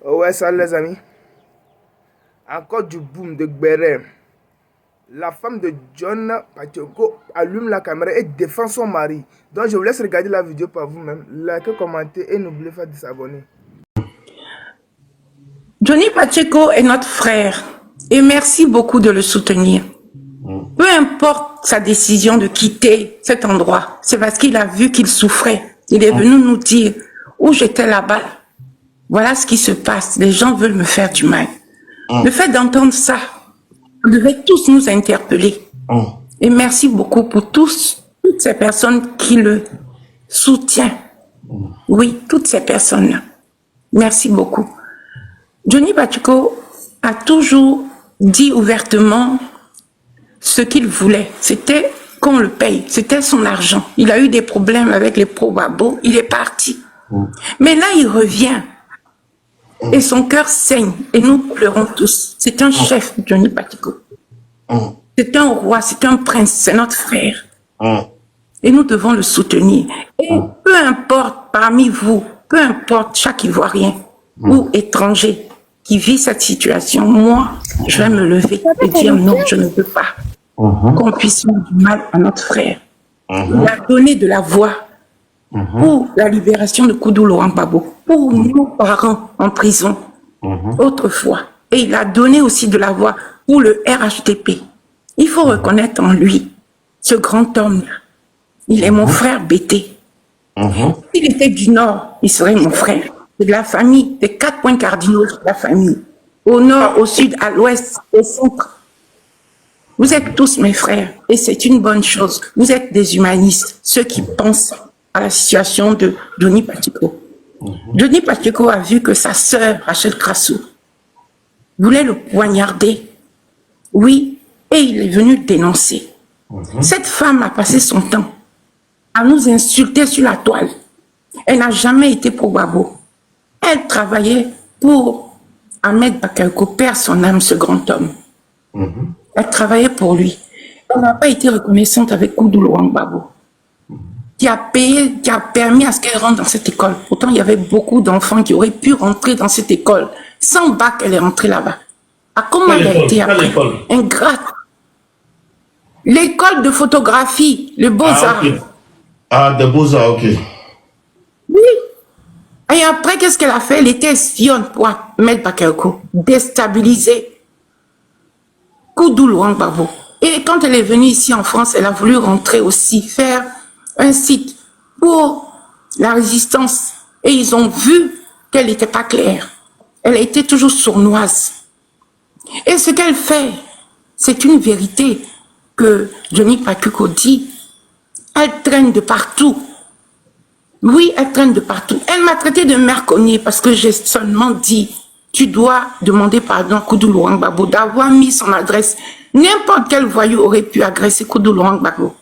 Ouais, ça les amis. Encore du boom de Gbere. La femme de John Pacheco allume la caméra et défend son mari. Donc je vous laisse regarder la vidéo par vous-même. Likez, commentez et n'oubliez pas de s'abonner. Johnny Pacheco est notre frère et merci beaucoup de le soutenir. Peu importe sa décision de quitter cet endroit, c'est parce qu'il a vu qu'il souffrait. Il est venu nous dire où j'étais là-bas. Voilà ce qui se passe. Les gens veulent me faire du mal. Le fait d'entendre ça, on devait tous nous interpeller. Et merci beaucoup pour toutes ces personnes qui le soutiennent. Oui, toutes ces personnes-là. Merci beaucoup. Johnny Pacheco a toujours dit ouvertement ce qu'il voulait. C'était qu'on le paye. C'était son argent. Il a eu des problèmes avec les pro-babos. Il est parti. Mais là, il revient. Et son cœur saigne. Et nous pleurons tous. C'est un chef, Johnny Pacheco. C'est un roi, c'est un prince, c'est notre frère. Et nous devons le soutenir. Et peu importe parmi vous, peu importe chaque Ivoirien ou étranger qui vit cette situation, moi, je vais me lever et dire non, je ne veux pas qu'on puisse faire du mal à notre frère. Il a donné de la voix pour la libération de Koudou Laurent Gbagbo, pour nos parents en prison autrefois. Et il a donné aussi de la voix pour le RHDP. Il faut reconnaître en lui ce grand homme-là. Il est mon frère Bété. S'il était du Nord, il serait mon frère. C'est de la famille, des 4 points cardinaux de la famille. Au Nord, au Sud, à l'Ouest, au Centre. Vous êtes tous mes frères et c'est une bonne chose. Vous êtes des humanistes, ceux qui pensent à la situation de Johnny Pacheco. Johnny Pacheco a vu que sa sœur, Rachel Krassou, voulait le poignarder. Oui, et il est venu dénoncer. Cette femme a passé son temps à nous insulter sur la toile. Elle n'a jamais été pro-Gbagbo. Elle travaillait pour Ahmed Bakayoko, père son âme, ce grand homme. Elle travaillait pour lui. Elle n'a pas été reconnaissante avec Koudou Laurent Gbagbo, qui a payé, qui a permis à ce qu'elle rentre dans cette école. Pourtant, il y avait beaucoup d'enfants qui auraient pu rentrer dans cette école. Sans bac, elle est rentrée là-bas. Ah, comment elle a été après? Ingrate. L'école de photographie, le Beaux-Arts. Ah, de Beaux-Arts, ok. Oui. Et après, qu'est-ce qu'elle a fait? Elle était espionne pour Ahmed Bakayoko, déstabiliser Koudou Laurent Gbagbo. Et quand elle est venue ici en France, elle a voulu rentrer aussi, faire un site pour la résistance. Et ils ont vu qu'elle n'était pas claire. Elle a été toujours sournoise. Et ce qu'elle fait, c'est une vérité que Johnny Pacheco dit. Elle traîne de partout. Oui, elle traîne de partout. Elle m'a traité de merconnier parce que j'ai seulement dit, tu dois demander pardon à Koudou Laurent Gbagbo d'avoir mis son adresse. N'importe quel voyou aurait pu agresser Koudou Laurent Gbagbo.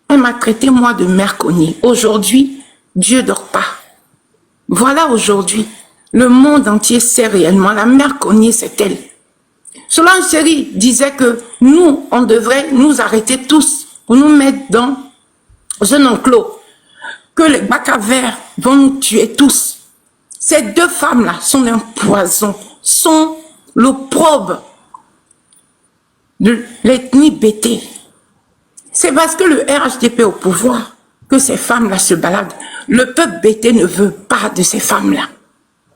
Elle m'a traité, moi, de merconnier. Aujourd'hui, Dieu dort pas. Voilà aujourd'hui, le monde entier sait réellement. La merconnier, c'est elle. Solange Seri disait que nous, on devrait nous arrêter tous pour nous mettre dans un enclos, que les Bakavers vont nous tuer tous. Ces deux femmes-là sont un poison, sont l'opprobre de l'ethnie Bété. C'est parce que le RHDP est au pouvoir que ces femmes-là se baladent. Le peuple Bété ne veut pas de ces femmes-là.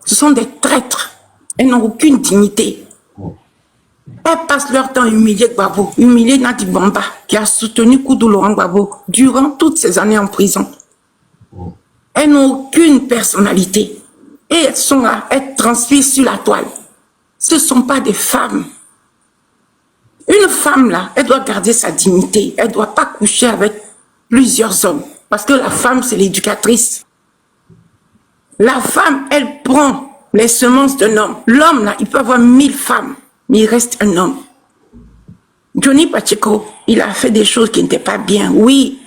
Ce sont des traîtres. Elles n'ont aucune dignité. Elles passent leur temps à humilier Gbagbo, humilier Nadi Bamba, qui a soutenu Koudou Laurent Gbagbo durant toutes ces années en prison. Elles n'ont aucune personnalité. Et elles sont là, elles transfèrent sur la toile. Ce ne sont pas des femmes. Une femme là, elle doit garder sa dignité. Elle ne doit pas coucher avec plusieurs hommes. Parce que la femme, c'est l'éducatrice. La femme, elle prend les semences d'un homme. L'homme là, il peut avoir 1000 femmes. Mais il reste un homme. Johnny Pacheco, il a fait des choses qui n'étaient pas bien, oui.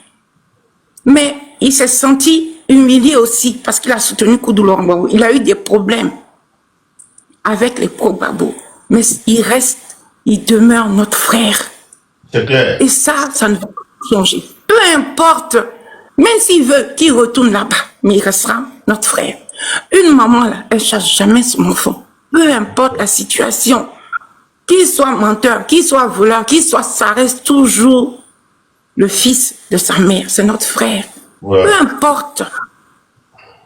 Mais il s'est senti humilié aussi parce qu'il a soutenu Koudou Laurent Gbagbo. Il a eu des problèmes avec les pro-Gbagbo. Mais il reste, il demeure notre frère. C'est clair. Et ça ne va pas changer. Peu importe, même s'il veut qu'il retourne là-bas, mais il restera notre frère. Une maman, là, elle ne chasse jamais son enfant. Peu importe la situation. Qu'il soit menteur, qu'il soit voleur, qu'il soit, ça reste toujours le fils de sa mère. C'est notre frère. Ouais.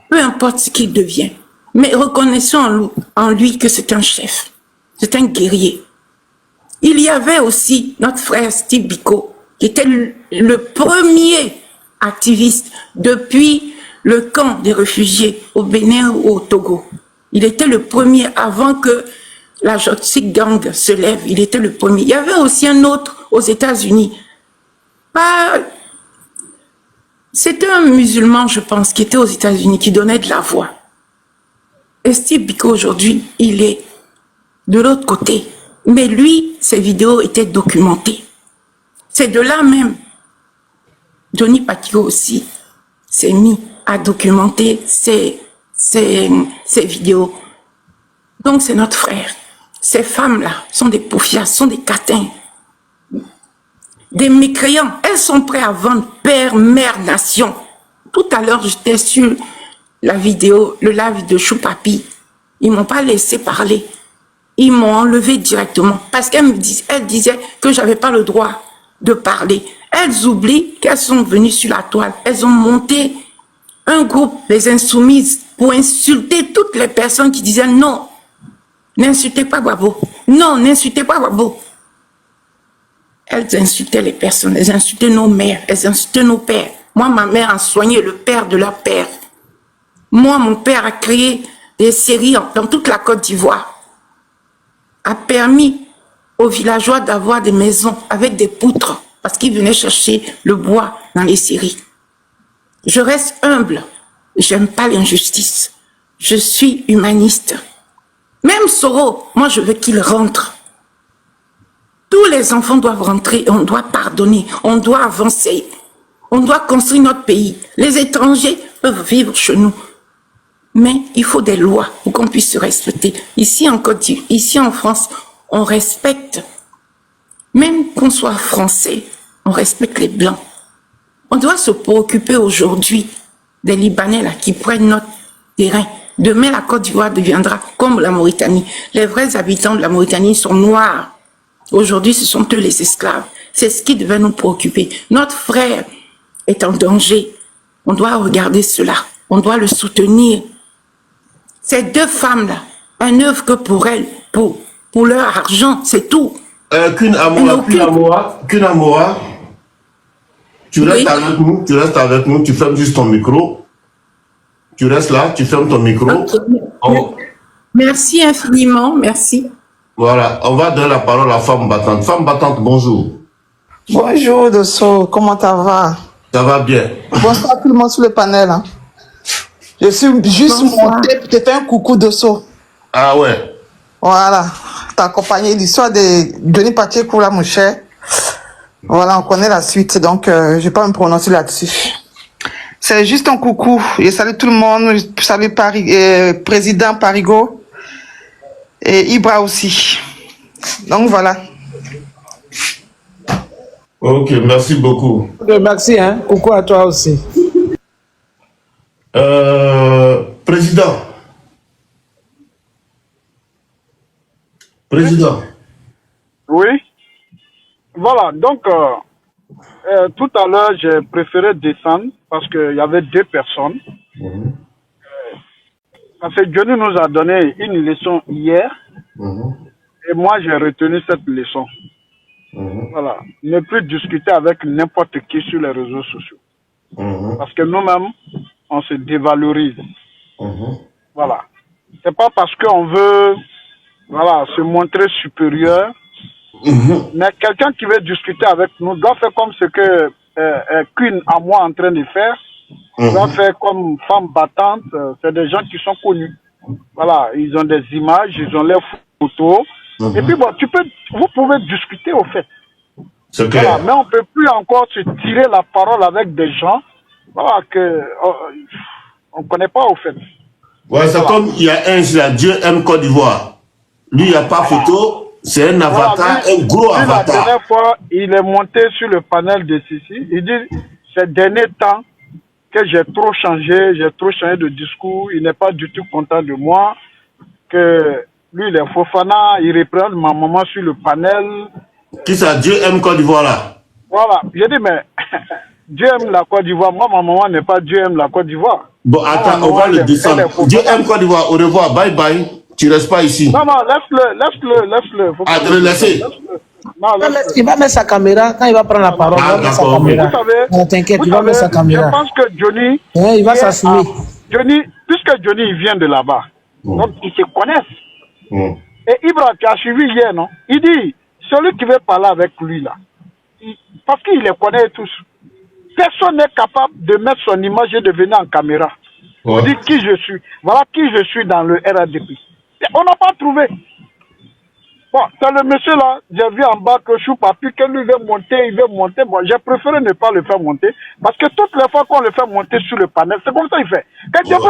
Peu importe ce qu'il devient. Mais reconnaissons en lui que c'est un chef. C'est un guerrier. Il y avait aussi notre frère Steve Biko, qui était le premier activiste depuis le camp des réfugiés au Bénin ou au Togo. Il était le premier avant que la Jotsik Gang se lève. Il était le premier. Il y avait aussi un autre aux États-Unis. C'était un musulman, je pense, qui était aux États-Unis, qui donnait de la voix. Et Steve Biko, aujourd'hui, il est de l'autre côté. Mais lui, ses vidéos étaient documentées. C'est de là même. Johnny Patio aussi s'est mis à documenter ses vidéos. Donc, c'est notre frère. Ces femmes-là sont des poufias, sont des catins, des mécréants. Elles sont prêtes à vendre père, mère, nation. Tout à l'heure, j'étais sur la vidéo, le live de Choupapi. Ils m'ont pas laissé parler. Ils m'ont enlevé directement parce qu'elles disaient que j'avais pas le droit de parler. Elles oublient qu'elles sont venues sur la toile. Elles ont monté un groupe, les Insoumises, pour insulter toutes les personnes qui disaient non, n'insultez pas Gbagbo. Non, n'insultez pas Gbagbo. Elles insultaient les personnes, elles insultaient nos mères, elles insultaient nos pères. Moi, ma mère a soigné le père de leur père. Moi, mon père a créé des séries dans toute la Côte d'Ivoire. A permis aux villageois d'avoir des maisons avec des poutres parce qu'ils venaient chercher le bois dans les séries. Je reste humble. J'aime pas l'injustice. Je suis humaniste. Même Soro, moi je veux qu'il rentre. Tous les enfants doivent rentrer, on doit pardonner, on doit avancer, on doit construire notre pays. Les étrangers peuvent vivre chez nous. Mais il faut des lois pour qu'on puisse se respecter. Ici en Côte d'Ivoire, ici en France, on respecte. Même qu'on soit français, on respecte les Blancs. On doit se préoccuper aujourd'hui des Libanais là, qui prennent notre terrain. Demain, la Côte d'Ivoire deviendra comme la Mauritanie. Les vrais habitants de la Mauritanie sont noirs. Aujourd'hui, ce sont eux les esclaves. C'est ce qui devait nous préoccuper. Notre frère est en danger. On doit regarder cela. On doit le soutenir. Ces deux femmes-là, un œuvre que pour elles, pour leur argent, c'est tout. Qu'une Amora, tu restes avec nous, tu fermes juste ton micro. Tu restes là, tu fermes ton micro. Okay. Merci infiniment, merci. Voilà, on va donner la parole à Femme Battante. Femme Battante, bonjour. Bonjour Dosso, comment ça va? Ça va bien. Bonsoir tout le monde sur le panel. Hein. Je suis juste montée pour te faire un coucou Dosso. Ah ouais. Voilà, t'as accompagné l'histoire de Johnny Pacheco là mon cher. Voilà, on connaît la suite, donc je vais pas me prononcer là-dessus. C'est juste un coucou. Je salue tout le monde, je salue président Parigo et Ibra aussi. Donc voilà. Ok, merci beaucoup. Merci, hein. Coucou à toi aussi. Président. Oui. Voilà, donc tout à l'heure, j'ai préféré descendre parce qu'il y avait deux personnes. Parce que Johnny nous a donné une leçon hier et moi, j'ai retenu cette leçon. Voilà. Ne plus discuter avec n'importe qui sur les réseaux sociaux. Parce que nous-mêmes, on se dévalorise. Voilà. C'est pas parce qu'on veut se montrer supérieur. Mais quelqu'un qui veut discuter avec nous doit faire comme ce que Queen à moi en train de faire. Doit faire comme Femme Battante. C'est des gens qui sont connus. Voilà, ils ont des images, ils ont leurs photos. Et puis bon, vous pouvez discuter au fait. C'est clair. Voilà, mais on ne peut plus encore se tirer la parole avec des gens que on ne connaît pas au fait. Ouais, c'est comme il y a un, c'est Dieu aime Côte d'Ivoire. Lui, il n'y a pas photo, c'est un avatar, un gros avatar. La dernière fois, il est monté sur le panel de Sissi. Il dit, ces derniers temps, que j'ai trop changé de discours, il n'est pas du tout content de moi, que lui, il est Fofana, il reprend ma maman sur le panel. Qui ça, Dieu aime Côte d'Ivoire là? Voilà, j'ai dit, mais Dieu aime la Côte d'Ivoire. Moi, ma maman n'est pas Dieu aime la Côte d'Ivoire. Bon, attends, on va le descendre. Dieu aime Côte d'Ivoire, au revoir, bye bye. Tu restes pas ici. Non, laisse-le. Faut Ah, de le laisser. Non, Il va mettre sa caméra. Quand il va prendre la parole, il va mettre sa caméra. Vous savez, T'inquiète, il va mettre sa caméra. je pense que Johnny... Il va s'assumer. Johnny, puisque Johnny il vient de là-bas, donc ils se connaissent. Et Ibra, tu as suivi hier, non? Il dit, celui qui veut parler avec lui là, parce qu'il les connaît tous, personne n'est capable de mettre son image et de venir en caméra. On dit qui je suis. Voilà qui je suis dans le RADP. On n'a pas trouvé. Bon, c'est le monsieur là, j'ai vu en bas que Chou Papi, que lui veut monter, il veut monter. Bon, j'ai préféré ne pas le faire monter, parce que toutes les fois qu'on le fait monter sur le panel, c'est comme ça qu'il fait. Quand vous avez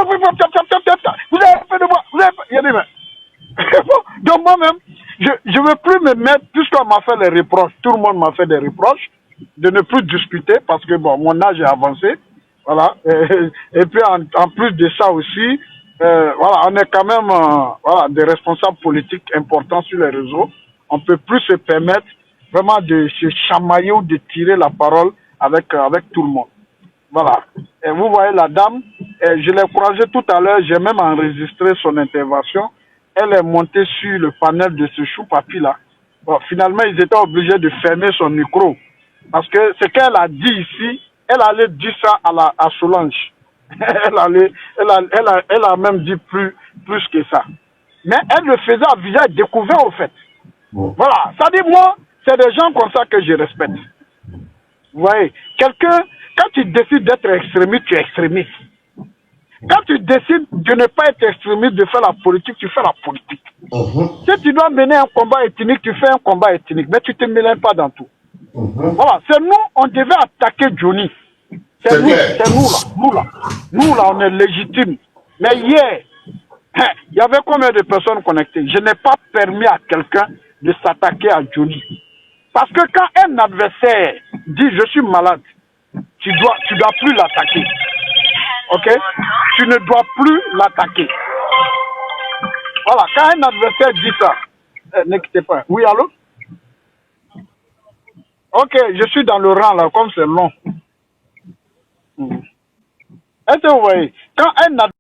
fait de moi, vous avez fait... Il a dit, mais... Donc moi-même, je ne veux plus me mettre, puisqu'on m'a fait les reproches, tout le monde m'a fait des reproches, de ne plus discuter, parce que bon, mon âge est avancé. Voilà. Et puis en plus de ça aussi, voilà, on est quand même voilà, des responsables politiques importants sur les réseaux. On ne peut plus se permettre vraiment de se chamailler ou de tirer la parole avec tout le monde. Voilà. Et vous voyez la dame, je l'ai croisée tout à l'heure, j'ai même enregistré son intervention. Elle est montée sur le panel de ce Chou Papi là. Bon, finalement, ils étaient obligés de fermer son micro. Parce que ce qu'elle a dit ici, elle allait dire ça à Solange. Elle a même dit plus que ça. Mais elle le faisait à visage découvert, au fait. Voilà. Ça dit, moi, c'est des gens comme ça que je respecte. Vous voyez, quelqu'un, quand tu décides d'être extrémiste, tu es extrémiste. Quand tu décides de ne pas être extrémiste, de faire la politique, tu fais la politique. Si tu dois mener un combat ethnique, tu fais un combat ethnique. Mais tu ne te mêles pas dans tout. Voilà, c'est nous, on devait attaquer Johnny. C'est nous là, on est légitimes. Mais hier, il y avait combien de personnes connectées? Je n'ai pas permis à quelqu'un de s'attaquer à Johnny. Parce que quand un adversaire dit je suis malade, tu dois plus l'attaquer. Ok? Tu ne dois plus l'attaquer. Voilà, quand un adversaire dit ça, ne quittez pas. Oui, allô? Ok, je suis dans le rang là, comme c'est long. Est-ce que vous voyez? Quand un